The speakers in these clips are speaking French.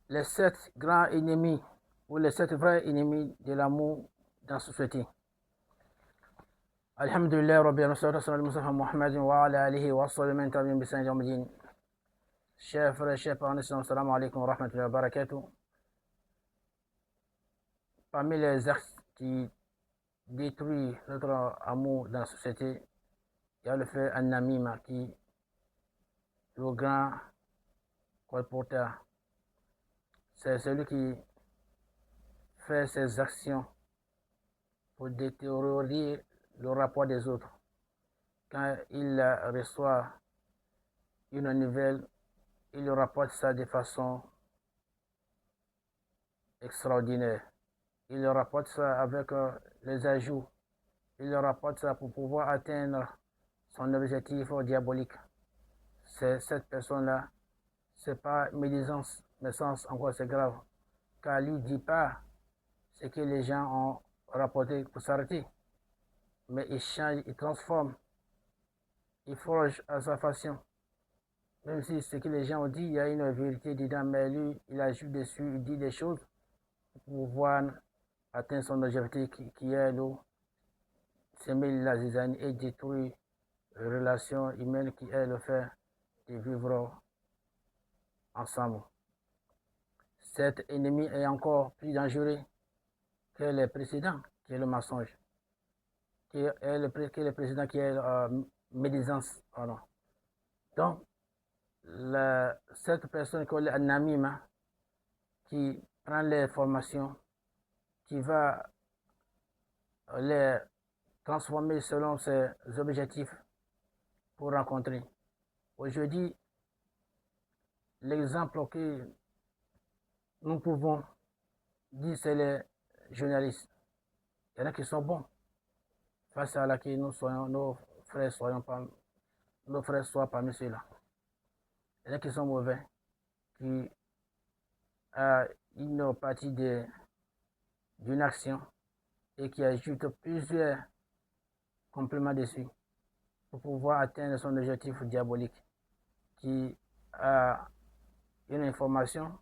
les 7 grands ennemis ou les 7 vrais ennemis de l'amour dans la société. Alhamdulillah, Rabbi al-Mustafa Muhammad wa ala alihi wa sallam tabi'in bisan yawmiddin. Chers frères, chers parents, assalamu alaikum wa rahmatullahi wa barakatuh. Parmi les actes qui détruisent notre amour dans la société, il y a le fait an-namima qui est le grand colporteur. C'est celui qui fait ses actions pour détériorer le rapport des autres. Quand il reçoit une nouvelle, il rapporte ça de façon extraordinaire. Il rapporte ça avec les ajouts. Il rapporte ça pour pouvoir atteindre son objectif diabolique. C'est cette personne-là, c'est pas médisance, mais sens encore c'est grave. Car lui ne dit pas ce que les gens ont rapporté pour s'arrêter. Mais il change, il transforme, il forge à sa façon. Même si ce que les gens ont dit, il y a une vérité dedans, mais lui, il ajoute dessus, il dit des choses pour pouvoir atteindre son objectif qui est s'aimer la zizanie et détruire les relations humaines qui est le fait de vivre ensemble. Cet ennemi est encore plus dangereux que le précédent, qui est le mensonge, qui est le précédent qui est médisance. Pardon. Donc, cette personne qui est un amima, qui prend les formations, qui va les transformer selon ses objectifs pour rencontrer. Aujourd'hui, l'exemple que nous pouvons dire, c'est les journalistes. Il y en a qui sont bons, face à laquelle nous soyons, nos frères soient parmi ceux-là. Il y en a qui sont mauvais, qui a une partie d'une action et qui ajoute plusieurs compléments dessus pour pouvoir atteindre son objectif diabolique, qui a une information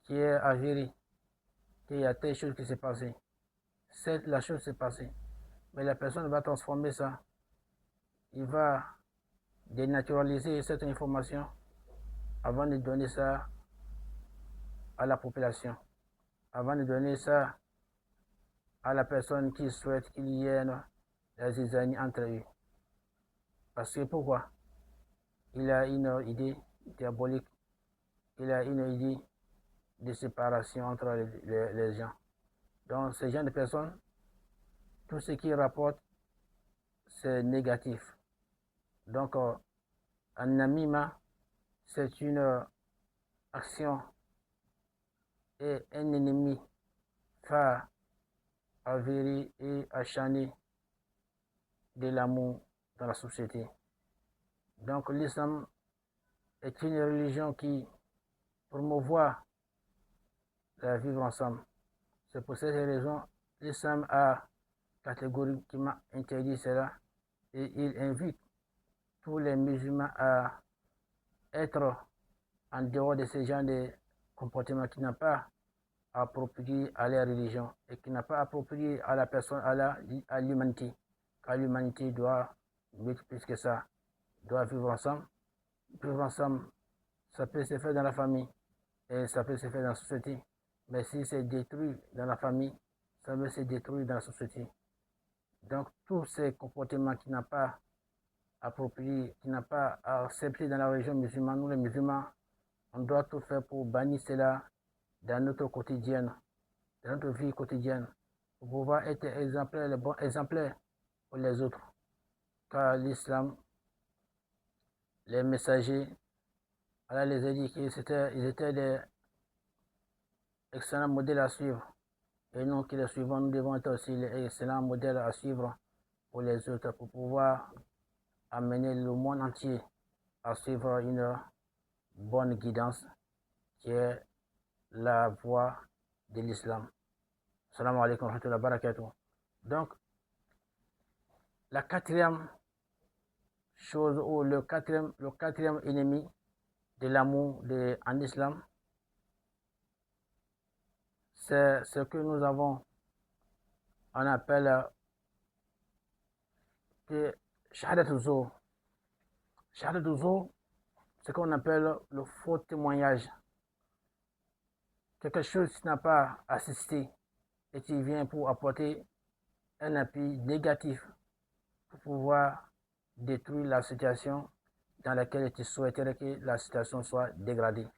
qui est avérée, qu'il y a telle chose qui s'est passée. La chose s'est passée, mais la personne va transformer ça. Il va dénaturaliser cette information avant de donner ça à la population, avant de donner ça à la personne qui souhaite qu'il y ait des zizanies entre eux. Parce que pourquoi? Il a une idée diabolique, il a une idée de séparation entre les gens. Donc, ces gens de personnes, tout ce qu'ils rapportent, c'est négatif. Donc, un amima, c'est une action et un ennemi phare avéré et acharné de l'amour dans la société. Donc, l'islam est une religion qui promouvoit la vivre ensemble. C'est pour cette raison l'islam a catégoriquement interdit cela et il invite tous les musulmans à être en dehors de ce genre de comportement qui n'a pas approprié à la religion et qui n'a pas approprié à la personne, à l'humanité. Car l'humanité doit vivre plus que ça, doit vivre ensemble. Vivre ensemble, ça peut se faire dans la famille et ça peut se faire dans la société. Mais si c'est détruit dans la famille, ça peut se détruire dans la société. Donc, tous ces comportements qui n'ont pas approprié, qui n'ont pas accepté dans la religion musulmane, nous les musulmans, on doit tout faire pour bannir cela dans notre quotidien, dans notre vie quotidienne, pour pouvoir être exemplaire, le bon exemplaire pour les autres. Car l'islam, les messagers, Allah les a dit qu'ils étaient des excellents modèles à suivre. Et nous qui les suivons, nous devons être aussi les excellents modèles à suivre pour les autres, pour pouvoir amener le monde entier à suivre une bonne guidance qui est la voie de l'islam. Salam alaikum wa rahmatullahi wa barakatuh. Donc, la quatrième chose, ou le quatrième ennemi de l'amour en islam, c'est ce que nous avons, on appelle Shahadat Zou. Shahadat Zou, c'est ce qu'on appelle le faux témoignage. Quelque chose qui n'a pas assisté et qui vient pour apporter un appui négatif pour pouvoir détruire la situation dans laquelle tu souhaiterais que la situation soit dégradée.